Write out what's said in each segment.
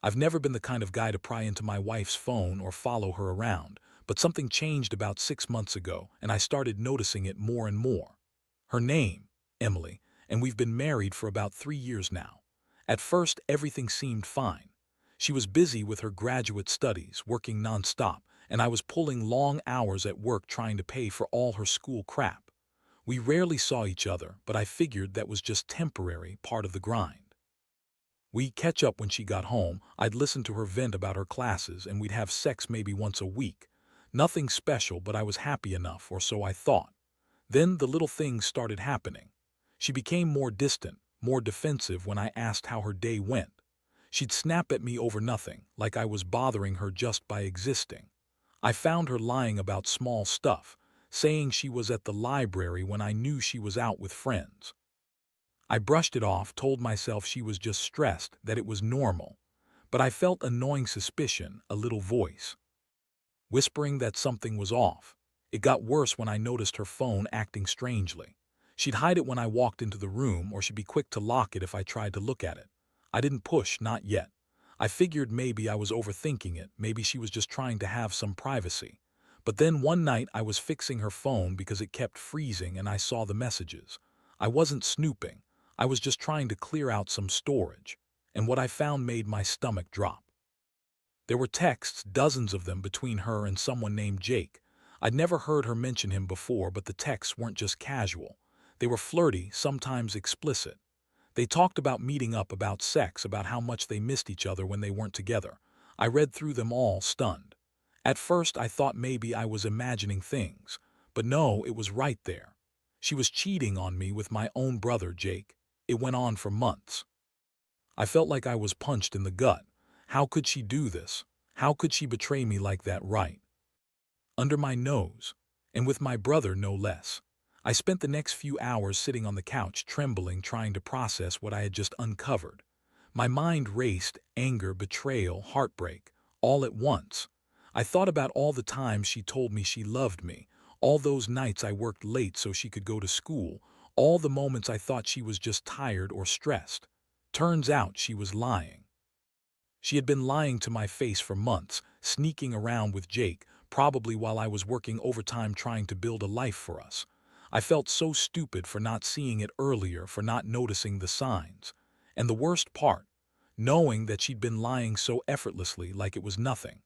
I've never been the kind of guy to pry into my wife's phone or follow her around, but something changed about 6 months ago, and I started noticing it more and more. Her name, Emily, and we've been married for about 3 years now. At first, everything seemed fine. She was busy with her graduate studies, working nonstop, and I was pulling long hours at work trying to pay for all her school crap. We rarely saw each other, but I figured that was just temporary, part of the grind. We'd catch up when she got home, I'd listen to her vent about her classes, and we'd have sex maybe once a week. Nothing special, but I was happy enough, or so I thought. Then the little things started happening. She became more distant, more defensive when I asked how her day went. She'd snap at me over nothing, like I was bothering her just by existing. I found her lying about small stuff, saying she was at the library when I knew she was out with friends. I brushed it off, told myself she was just stressed, that it was normal. But I felt a gnawing suspicion, a little voice, whispering that something was off. It got worse when I noticed her phone acting strangely. She'd hide it when I walked into the room, or she'd be quick to lock it if I tried to look at it. I didn't push, not yet. I figured maybe I was overthinking it, maybe she was just trying to have some privacy. But then one night I was fixing her phone because it kept freezing and I saw the messages. I wasn't snooping. I was just trying to clear out some storage. And what I found made my stomach drop. There were texts, dozens of them, between her and someone named Jake. I'd never heard her mention him before, but the texts weren't just casual. They were flirty, sometimes explicit. They talked about meeting up, about sex, about how much they missed each other when they weren't together. I read through them all, stunned. At first I thought maybe I was imagining things, but no, it was right there. She was cheating on me with my own brother, Jake. It went on for months. I felt like I was punched in the gut. How could she do this? How could she betray me like that, right under my nose? And with my brother, no less. I spent the next few hours sitting on the couch, trembling, trying to process what I had just uncovered. My mind raced, anger, betrayal, heartbreak, all at once. I thought about all the times she told me she loved me, all those nights I worked late so she could go to school, all the moments I thought she was just tired or stressed. Turns out she was lying. She had been lying to my face for months, sneaking around with Jake, probably while I was working overtime trying to build a life for us. I felt so stupid for not seeing it earlier, for not noticing the signs. And the worst part, knowing that she'd been lying so effortlessly, like it was nothing.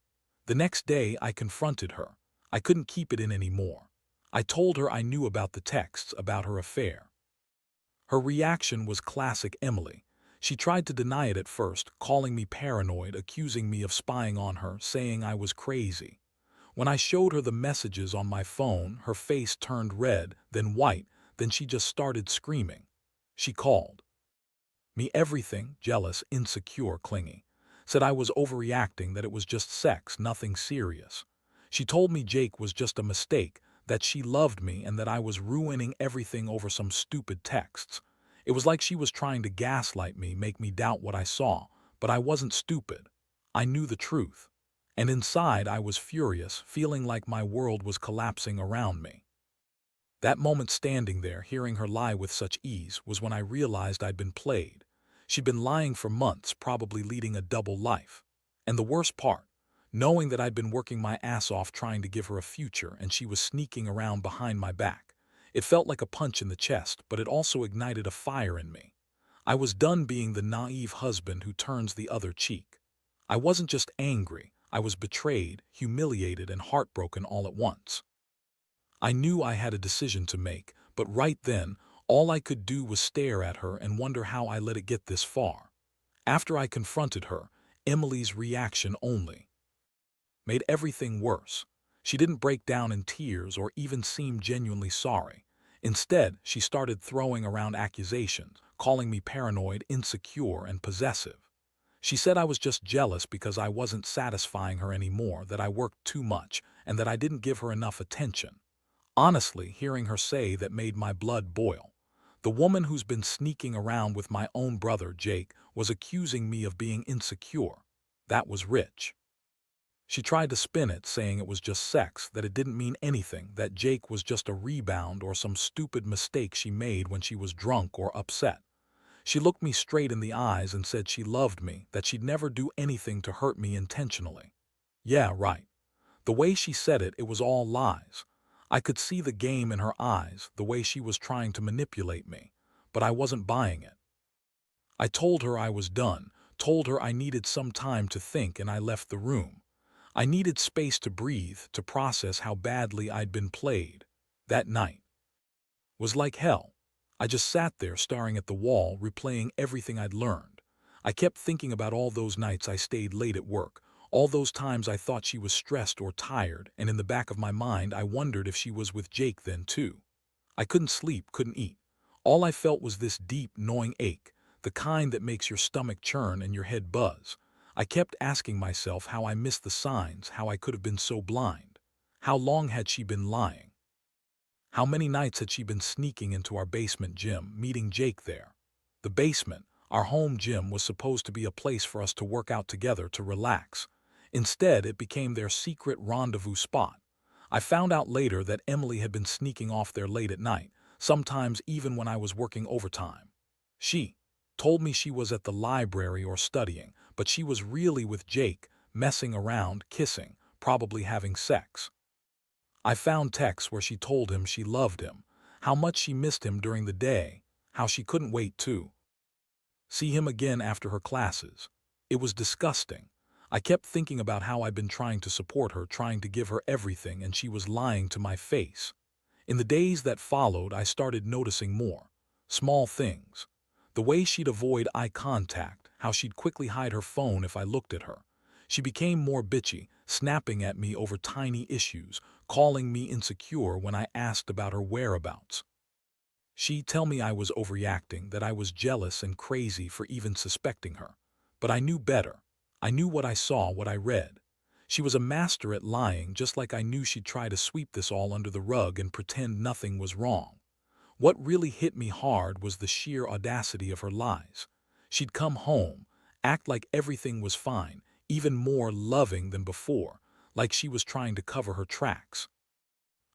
The next day I confronted her. I couldn't keep it in anymore. I told her I knew about the texts, about her affair. Her reaction was classic Emily. She tried to deny it at first, calling me paranoid, accusing me of spying on her, saying I was crazy. When I showed her the messages on my phone, her face turned red, then white, then she just started screaming. She called me everything: jealous, insecure, clingy. Said I was overreacting, that it was just sex, nothing serious. She told me Jake was just a mistake, that she loved me, and that I was ruining everything over some stupid texts. It was like she was trying to gaslight me, make me doubt what I saw, but I wasn't stupid. I knew the truth. And inside I was furious, feeling like my world was collapsing around me. That moment, standing there, hearing her lie with such ease, was when I realized I'd been played. She'd been lying for months, probably leading a double life. And the worst part, knowing that I'd been working my ass off trying to give her a future, and she was sneaking around behind my back. It felt like a punch in the chest, but it also ignited a fire in me. I was done being the naive husband who turns the other cheek. I wasn't just angry, I was betrayed, humiliated, and heartbroken all at once. I knew I had a decision to make, but right then, all I could do was stare at her and wonder how I let it get this far. After I confronted her, Emily's reaction only made everything worse. She didn't break down in tears or even seem genuinely sorry. Instead, she started throwing around accusations, calling me paranoid, insecure, and possessive. She said I was just jealous because I wasn't satisfying her anymore, that I worked too much, and that I didn't give her enough attention. Honestly, hearing her say that made my blood boil. The woman who's been sneaking around with my own brother, Jake, was accusing me of being insecure. That was rich. She tried to spin it, saying it was just sex, that it didn't mean anything, that Jake was just a rebound or some stupid mistake she made when she was drunk or upset. She looked me straight in the eyes and said she loved me, that she'd never do anything to hurt me intentionally. Yeah, right. The way she said it, it was all lies. I could see the game in her eyes, the way she was trying to manipulate me, but I wasn't buying it. I told her I was done, told her I needed some time to think, and I left the room. I needed space to breathe, to process how badly I'd been played. That night was like hell. I just sat there staring at the wall, replaying everything I'd learned. I kept thinking about all those nights I stayed late at work, all those times I thought she was stressed or tired, and in the back of my mind I wondered if she was with Jake then too. I couldn't sleep, couldn't eat. All I felt was this deep, gnawing ache, the kind that makes your stomach churn and your head buzz. I kept asking myself how I missed the signs, how I could have been so blind. How long had she been lying? How many nights had she been sneaking into our basement gym, meeting Jake there? The basement, our home gym, was supposed to be a place for us to work out together, to relax. Instead, it became their secret rendezvous spot. I found out later that Emily had been sneaking off there late at night, sometimes even when I was working overtime. She told me she was at the library or studying, but she was really with Jake, messing around, kissing, probably having sex. I found texts where she told him she loved him, how much she missed him during the day, how she couldn't wait to see him again after her classes. It was disgusting. I kept thinking about how I'd been trying to support her, trying to give her everything, and she was lying to my face. In the days that followed, I started noticing more. Small things. The way she'd avoid eye contact, how she'd quickly hide her phone if I looked at her. She became more bitchy, snapping at me over tiny issues, calling me insecure when I asked about her whereabouts. She'd tell me I was overreacting, that I was jealous and crazy for even suspecting her. But I knew better. I knew what I saw, what I read. She was a master at lying, just like I knew she'd try to sweep this all under the rug and pretend nothing was wrong. What really hit me hard was the sheer audacity of her lies. She'd come home, act like everything was fine, even more loving than before, like she was trying to cover her tracks.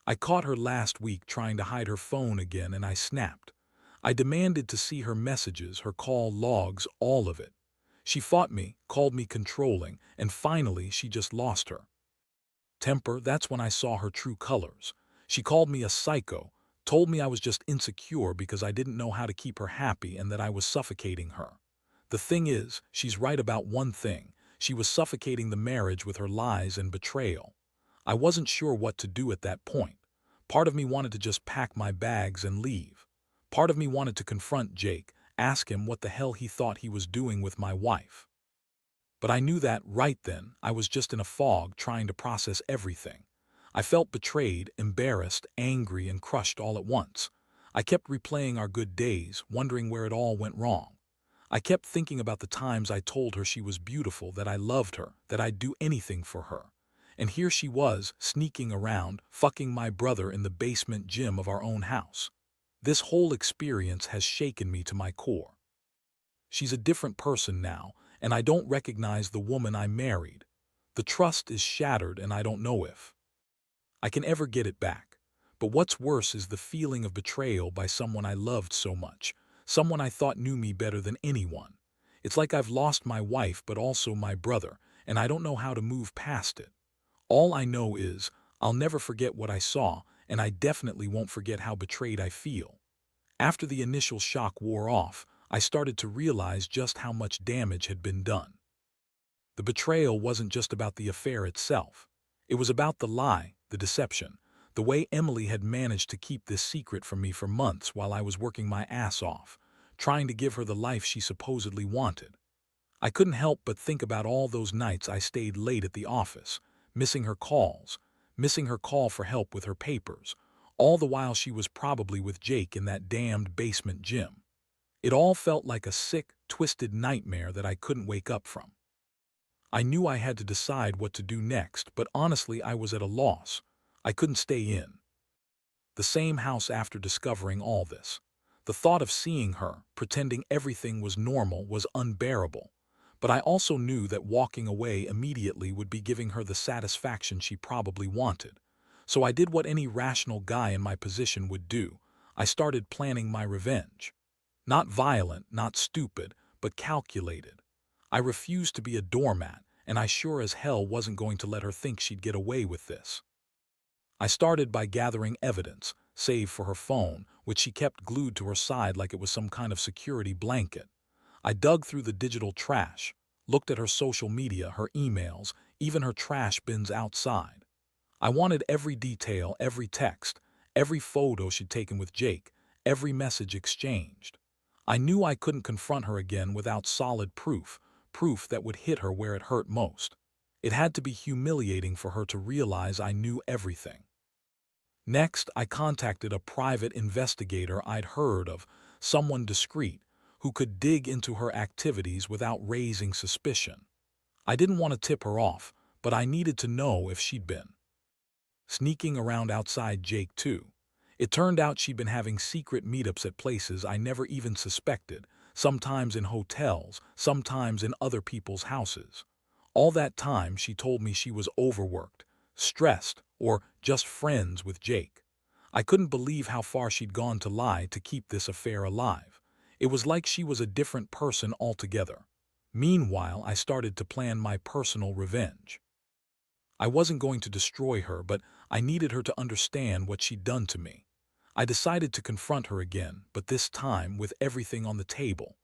I caught her last week trying to hide her phone again, and I snapped. I demanded to see her messages, her call logs, all of it. She fought me, called me controlling, and finally she just lost her temper. That's when I saw her true colors. She called me a psycho, told me I was just insecure because I didn't know how to keep her happy and that I was suffocating her. The thing is, she's right about one thing. She was suffocating the marriage with her lies and betrayal. I wasn't sure what to do at that point. Part of me wanted to just pack my bags and leave. Part of me wanted to confront Jake, ask him what the hell he thought he was doing with my wife. But I knew that, right then, I was just in a fog trying to process everything. I felt betrayed, embarrassed, angry, and crushed all at once. I kept replaying our good days, wondering where it all went wrong. I kept thinking about the times I told her she was beautiful, that I loved her, that I'd do anything for her. And here she was, sneaking around, fucking my brother in the basement gym of our own house. This whole experience has shaken me to my core. She's a different person now, and I don't recognize the woman I married. The trust is shattered, and I don't know if I can ever get it back. But what's worse is the feeling of betrayal by someone I loved so much, someone I thought knew me better than anyone. It's like I've lost my wife but also my brother, and I don't know how to move past it. All I know is I'll never forget what I saw, and I definitely won't forget how betrayed I feel. After the initial shock wore off, I started to realize just how much damage had been done. The betrayal wasn't just about the affair itself. It was about the lie, the deception, the way Emily had managed to keep this secret from me for months while I was working my ass off, trying to give her the life she supposedly wanted. I couldn't help but think about all those nights I stayed late at the office, missing her calls, missing her call for help with her papers, all the while she was probably with Jake in that damned basement gym. It all felt like a sick, twisted nightmare that I couldn't wake up from. I knew I had to decide what to do next, but honestly I was at a loss. I couldn't stay in the same house after discovering all this. The thought of seeing her, pretending everything was normal, was unbearable. But I also knew that walking away immediately would be giving her the satisfaction she probably wanted. So I did what any rational guy in my position would do. I started planning my revenge. Not violent, not stupid, but calculated. I refused to be a doormat, and I sure as hell wasn't going to let her think she'd get away with this. I started by gathering evidence, save for her phone, which she kept glued to her side like it was some kind of security blanket. I dug through the digital trash, looked at her social media, her emails, even her trash bins outside. I wanted every detail, every text, every photo she'd taken with Jake, every message exchanged. I knew I couldn't confront her again without solid proof, proof that would hit her where it hurt most. It had to be humiliating for her to realize I knew everything. Next, I contacted a private investigator I'd heard of, someone discreet, who could dig into her activities without raising suspicion. I didn't want to tip her off, but I needed to know if she'd been sneaking around outside Jake too. It turned out she'd been having secret meetups at places I never even suspected, sometimes in hotels, sometimes in other people's houses. All that time she told me she was overworked, stressed, or just friends with Jake. I couldn't believe how far she'd gone to lie to keep this affair alive. It was like she was a different person altogether. Meanwhile, I started to plan my personal revenge. I wasn't going to destroy her, but I needed her to understand what she'd done to me. I decided to confront her again, but this time with everything on the table.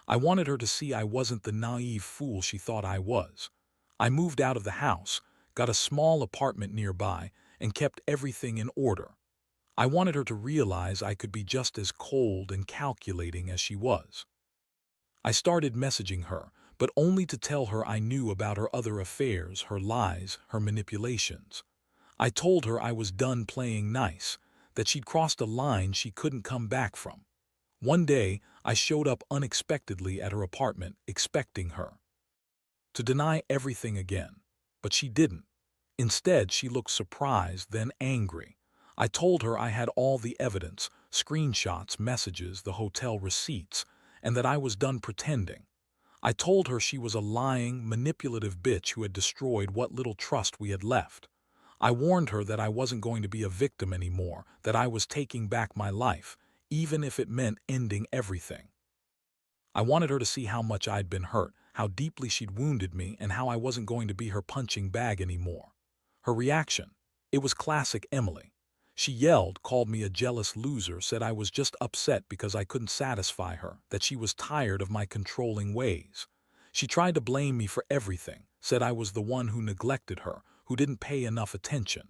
I wanted her to see I wasn't the naive fool she thought I was. I moved out of the house, got a small apartment nearby, and kept everything in order. I wanted her to realize I could be just as cold and calculating as she was. I started messaging her, but only to tell her I knew about her other affairs, her lies, her manipulations. I told her I was done playing nice, that she'd crossed a line she couldn't come back from. One day, I showed up unexpectedly at her apartment, expecting her to deny everything again. But she didn't. Instead, she looked surprised, then angry. I told her I had all the evidence, screenshots, messages, the hotel receipts, and that I was done pretending. I told her she was a lying, manipulative bitch who had destroyed what little trust we had left. I warned her that I wasn't going to be a victim anymore, that I was taking back my life, even if it meant ending everything. I wanted her to see how much I'd been hurt, how deeply she'd wounded me, and how I wasn't going to be her punching bag anymore. Her reaction? It was classic Emily. She yelled, called me a jealous loser, said I was just upset because I couldn't satisfy her, that she was tired of my controlling ways. She tried to blame me for everything, said I was the one who neglected her, who didn't pay enough attention.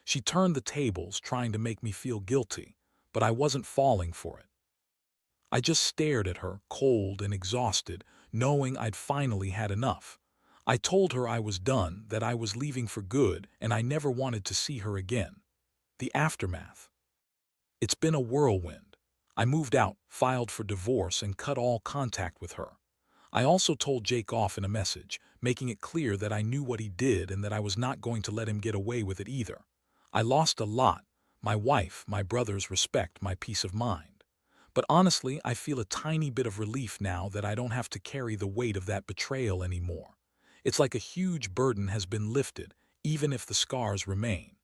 She turned the tables, trying to make me feel guilty, but I wasn't falling for it. I just stared at her, cold and exhausted, knowing I'd finally had enough. I told her I was done, that I was leaving for good, and I never wanted to see her again. The aftermath. It's been a whirlwind. I moved out, filed for divorce, and cut all contact with her. I also told Jake off in a message, making it clear that I knew what he did and that I was not going to let him get away with it either. I lost a lot: my wife, my brother's respect, my peace of mind. But honestly, I feel a tiny bit of relief now that I don't have to carry the weight of that betrayal anymore. It's like a huge burden has been lifted, even if the scars remain.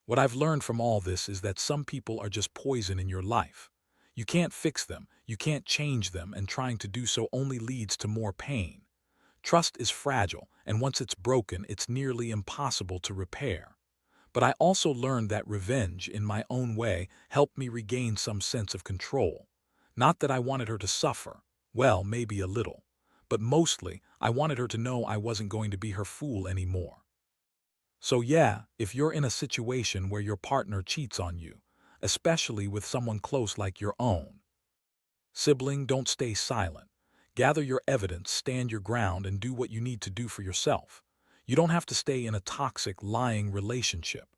What I've learned from all this is that some people are just poison in your life. You can't fix them, you can't change them, and trying to do so only leads to more pain. Trust is fragile, and once it's broken, it's nearly impossible to repair. But I also learned that revenge, in my own way, helped me regain some sense of control. Not that I wanted her to suffer. Well, maybe a little. But mostly, I wanted her to know I wasn't going to be her fool anymore. So yeah, if you're in a situation where your partner cheats on you, especially with someone close like your own sibling, don't stay silent. Gather your evidence, stand your ground, and do what you need to do for yourself. You don't have to stay in a toxic, lying relationship.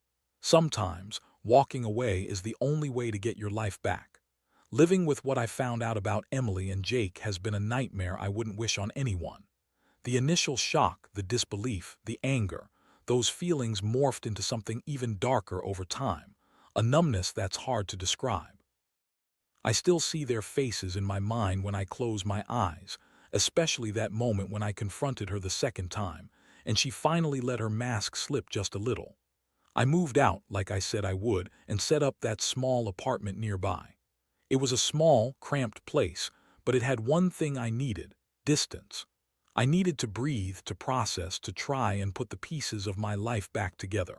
Sometimes, walking away is the only way to get your life back. Living with what I found out about Emily and Jake has been a nightmare I wouldn't wish on anyone. The initial shock, the disbelief, the anger, those feelings morphed into something even darker over time, a numbness that's hard to describe. I still see their faces in my mind when I close my eyes, especially that moment when I confronted her the second time, and she finally let her mask slip just a little. I moved out, like I said I would, and set up that small apartment nearby. It was a small, cramped place, but it had one thing I needed: distance. I needed to breathe, to process, to try and put the pieces of my life back together.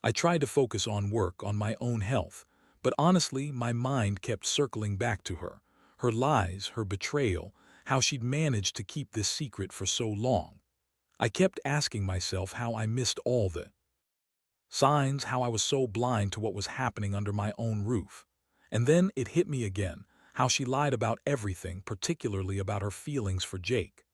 I tried to focus on work, on my own health, but honestly, my mind kept circling back to her. Her lies, her betrayal, how she'd managed to keep this secret for so long. I kept asking myself how I missed all the signs, how I was so blind to what was happening under my own roof. And then it hit me again, how she lied about everything, particularly about her feelings for Jake.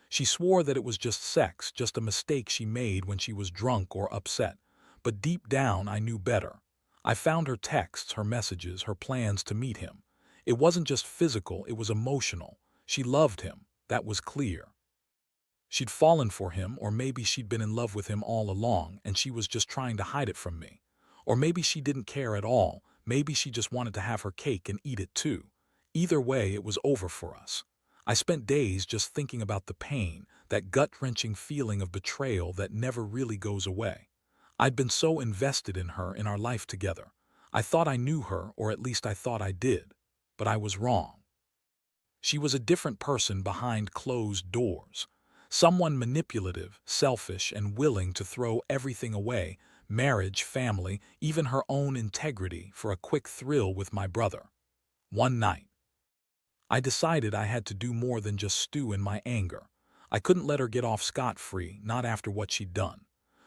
She swore that it was just sex, just a mistake she made when she was drunk or upset. But deep down, I knew better. I found her texts, her messages, her plans to meet him. It wasn't just physical, it was emotional. She loved him, that was clear. She'd fallen for him, or maybe she'd been in love with him all along and she was just trying to hide it from me. Or maybe she didn't care at all, maybe she just wanted to have her cake and eat it too. Either way, it was over for us. I spent days just thinking about the pain, that gut-wrenching feeling of betrayal that never really goes away. I'd been so invested in her, in our life together. I thought I knew her, or at least I thought I did. But I was wrong. She was a different person behind closed doors. Someone manipulative, selfish, and willing to throw everything away: marriage, family, even her own integrity, for a quick thrill with my brother. One night, I decided I had to do more than just stew in my anger. I couldn't let her get off scot-free, not after what she'd done.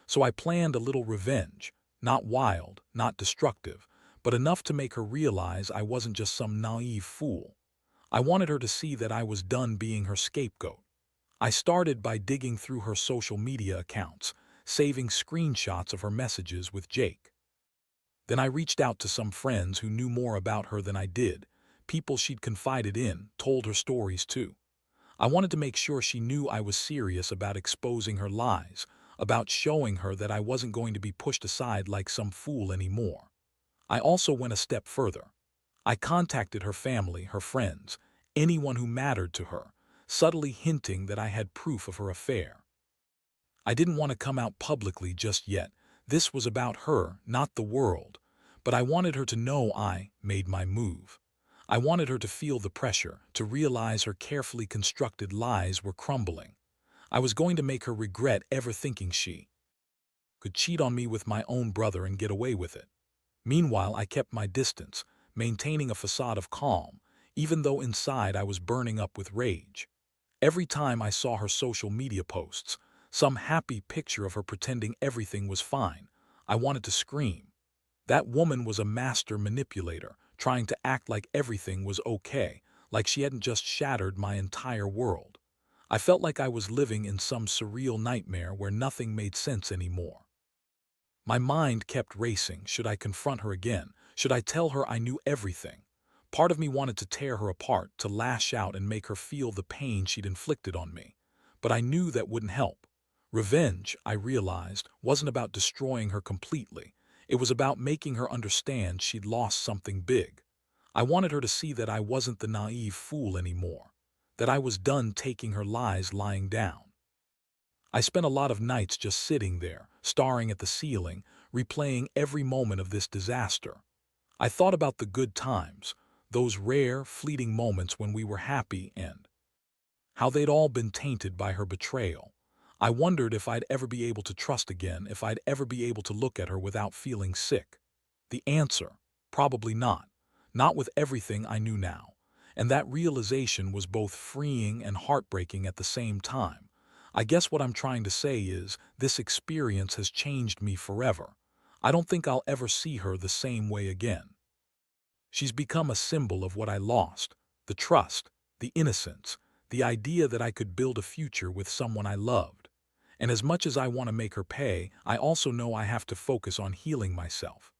So I planned a little revenge, not wild, not destructive, but enough to make her realize I wasn't just some naive fool. I wanted her to see that I was done being her scapegoat. I started by digging through her social media accounts, saving screenshots of her messages with Jake. Then I reached out to some friends who knew more about her than I did, people she'd confided in, told her stories too. I wanted to make sure she knew I was serious about exposing her lies, about showing her that I wasn't going to be pushed aside like some fool anymore. I also went a step further. I contacted her family, her friends, anyone who mattered to her, subtly hinting that I had proof of her affair. I didn't want to come out publicly just yet. This was about her, not the world. But I wanted her to know I made my move. I wanted her to feel the pressure, to realize her carefully constructed lies were crumbling. I was going to make her regret ever thinking she could cheat on me with my own brother and get away with it. Meanwhile, I kept my distance, maintaining a facade of calm, even though inside I was burning up with rage. Every time I saw her social media posts, some happy picture of her pretending everything was fine, I wanted to scream. That woman was a master manipulator, trying to act like everything was okay, like she hadn't just shattered my entire world. I felt like I was living in some surreal nightmare where nothing made sense anymore. My mind kept racing. Should I confront her again? Should I tell her I knew everything? Part of me wanted to tear her apart, to lash out and make her feel the pain she'd inflicted on me. But I knew that wouldn't help. Revenge, I realized, wasn't about destroying her completely. It was about making her understand she'd lost something big. I wanted her to see that I wasn't the naive fool anymore, that I was done taking her lies lying down. I spent a lot of nights just sitting there, staring at the ceiling, replaying every moment of this disaster. I thought about the good times, those rare, fleeting moments when we were happy, and how they'd all been tainted by her betrayal. I wondered if I'd ever be able to trust again, if I'd ever be able to look at her without feeling sick. The answer: probably not. Not with everything I knew now. And that realization was both freeing and heartbreaking at the same time. I guess what I'm trying to say is, this experience has changed me forever. I don't think I'll ever see her the same way again. She's become a symbol of what I lost: the trust, the innocence, the idea that I could build a future with someone I loved. And as much as I want to make her pay, I also know I have to focus on healing myself.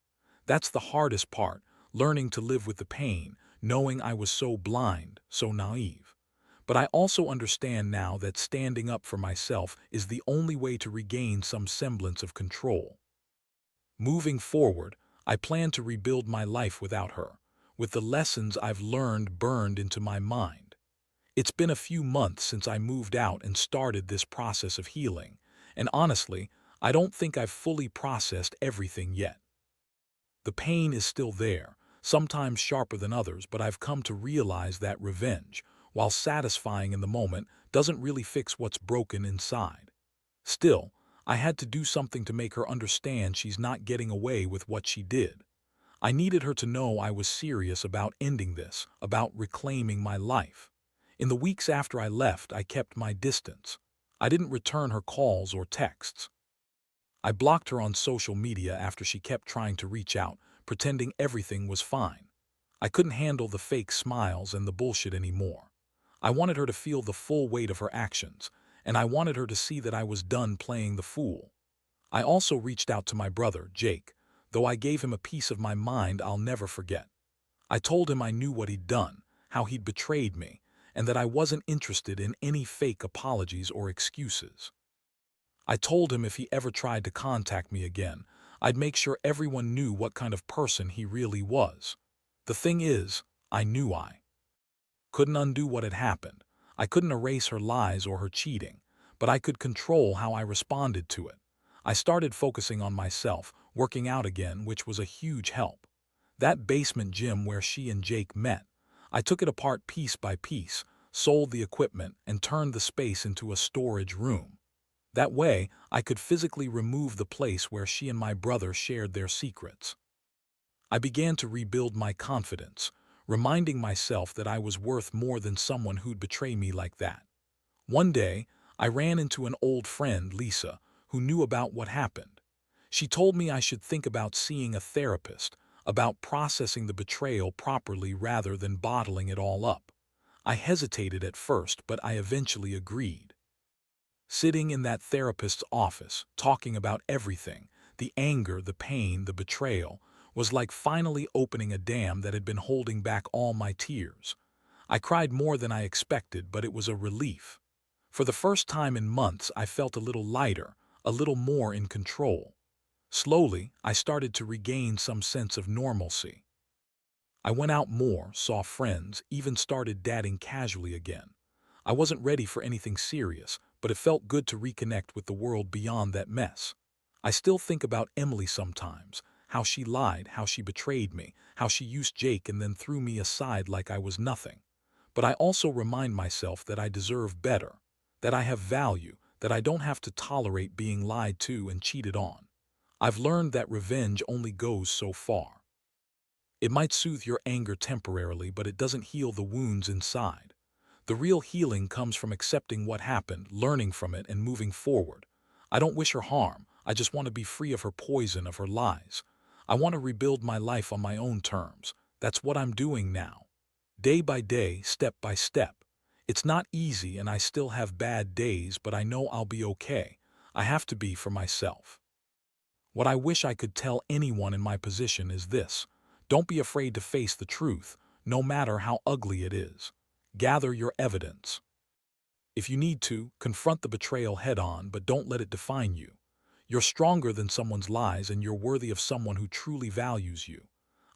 That's the hardest part, learning to live with the pain, knowing I was so blind, so naive. But I also understand now that standing up for myself is the only way to regain some semblance of control. Moving forward, I plan to rebuild my life without her, with the lessons I've learned burned into my mind. It's been a few months since I moved out and started this process of healing, and honestly, I don't think I've fully processed everything yet. The pain is still there, sometimes sharper than others, but I've come to realize that revenge, while satisfying in the moment, doesn't really fix what's broken inside. Still, I had to do something to make her understand she's not getting away with what she did. I needed her to know I was serious about ending this, about reclaiming my life. In the weeks after I left, I kept my distance. I didn't return her calls or texts. I blocked her on social media after she kept trying to reach out, pretending everything was fine. I couldn't handle the fake smiles and the bullshit anymore. I wanted her to feel the full weight of her actions, and I wanted her to see that I was done playing the fool. I also reached out to my brother, Jake, though I gave him a piece of my mind I'll never forget. I told him I knew what he'd done, how he'd betrayed me, and that I wasn't interested in any fake apologies or excuses. I told him if he ever tried to contact me again, I'd make sure everyone knew what kind of person he really was. The thing is, I knew I couldn't undo what had happened. I couldn't erase her lies or her cheating, but I could control how I responded to it. I started focusing on myself, working out again, which was a huge help. That basement gym where she and Jake met, I took it apart piece by piece, sold the equipment, and turned the space into a storage room. That way, I could physically remove the place where she and my brother shared their secrets. I began to rebuild my confidence, reminding myself that I was worth more than someone who'd betray me like that. One day, I ran into an old friend, Lisa, who knew about what happened. She told me I should think about seeing a therapist, about processing the betrayal properly rather than bottling it all up. I hesitated at first, but I eventually agreed. Sitting in that therapist's office, talking about everything, the anger, the pain, the betrayal, was like finally opening a dam that had been holding back all my tears. I cried more than I expected, but it was a relief. For the first time in months, I felt a little lighter, a little more in control. Slowly, I started to regain some sense of normalcy. I went out more, saw friends, even started dating casually again. I wasn't ready for anything serious, but it felt good to reconnect with the world beyond that mess. I still think about Emily sometimes, how she lied, how she betrayed me, how she used Jake and then threw me aside like I was nothing. But I also remind myself that I deserve better, that I have value, that I don't have to tolerate being lied to and cheated on. I've learned that revenge only goes so far. It might soothe your anger temporarily, but it doesn't heal the wounds inside. The real healing comes from accepting what happened, learning from it, and moving forward. I don't wish her harm. I just want to be free of her poison, of her lies. I want to rebuild my life on my own terms. That's what I'm doing now. Day by day, step by step. It's not easy and I still have bad days, but I know I'll be okay. I have to be for myself. What I wish I could tell anyone in my position is this: don't be afraid to face the truth, no matter how ugly it is. Gather your evidence. If you need to, confront the betrayal head-on, but don't let it define you. You're stronger than someone's lies, and you're worthy of someone who truly values you.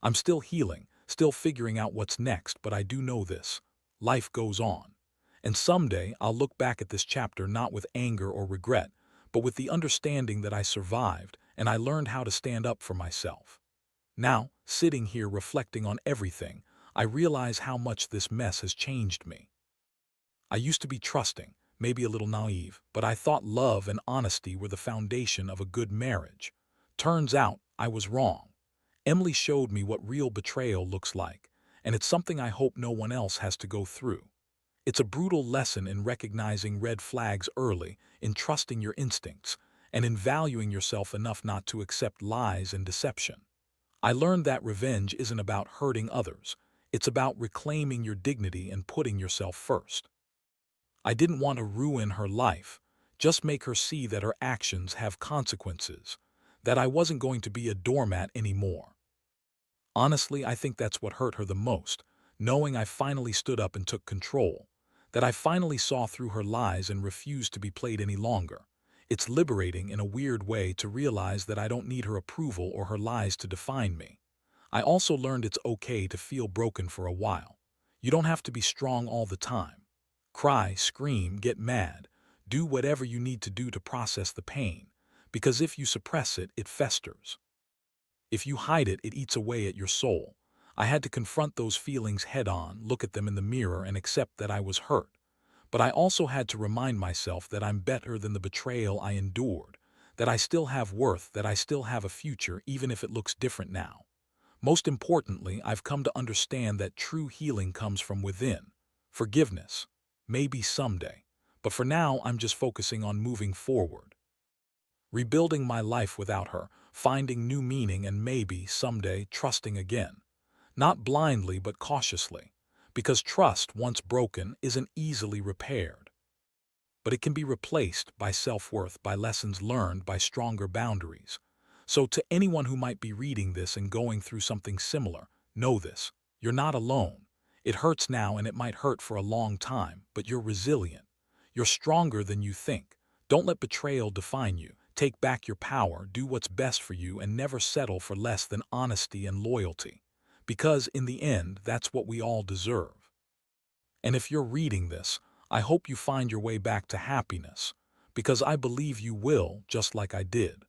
I'm still healing, still figuring out what's next, but I do know this: life goes on. And someday I'll look back at this chapter not with anger or regret, but with the understanding that I survived and I learned how to stand up for myself. Now, sitting here reflecting on everything, I realize how much this mess has changed me. I used to be trusting, maybe a little naive, but I thought love and honesty were the foundation of a good marriage. Turns out, I was wrong. Emily showed me what real betrayal looks like, and it's something I hope no one else has to go through. It's a brutal lesson in recognizing red flags early, in trusting your instincts, and in valuing yourself enough not to accept lies and deception. I learned that revenge isn't about hurting others. It's about reclaiming your dignity and putting yourself first. I didn't want to ruin her life, just make her see that her actions have consequences, that I wasn't going to be a doormat anymore. Honestly, I think that's what hurt her the most, knowing I finally stood up and took control, that I finally saw through her lies and refused to be played any longer. It's liberating in a weird way to realize that I don't need her approval or her lies to define me. I also learned it's okay to feel broken for a while. You don't have to be strong all the time. Cry, scream, get mad. Do whatever you need to do to process the pain, because if you suppress it, it festers. If you hide it, it eats away at your soul. I had to confront those feelings head on, look at them in the mirror, and accept that I was hurt. But I also had to remind myself that I'm better than the betrayal I endured, that I still have worth, that I still have a future, even if it looks different now. Most importantly, I've come to understand that true healing comes from within. Forgiveness. Maybe someday. But for now, I'm just focusing on moving forward. Rebuilding my life without her, finding new meaning, and maybe, someday, trusting again. Not blindly, but cautiously. Because trust, once broken, isn't easily repaired. But it can be replaced by self-worth, by lessons learned, by stronger boundaries. So to anyone who might be reading this and going through something similar, know this: you're not alone. It hurts now and it might hurt for a long time, but you're resilient. You're stronger than you think. Don't let betrayal define you. Take back your power, do what's best for you, and never settle for less than honesty and loyalty. Because in the end, that's what we all deserve. And if you're reading this, I hope you find your way back to happiness, because I believe you will, just like I did.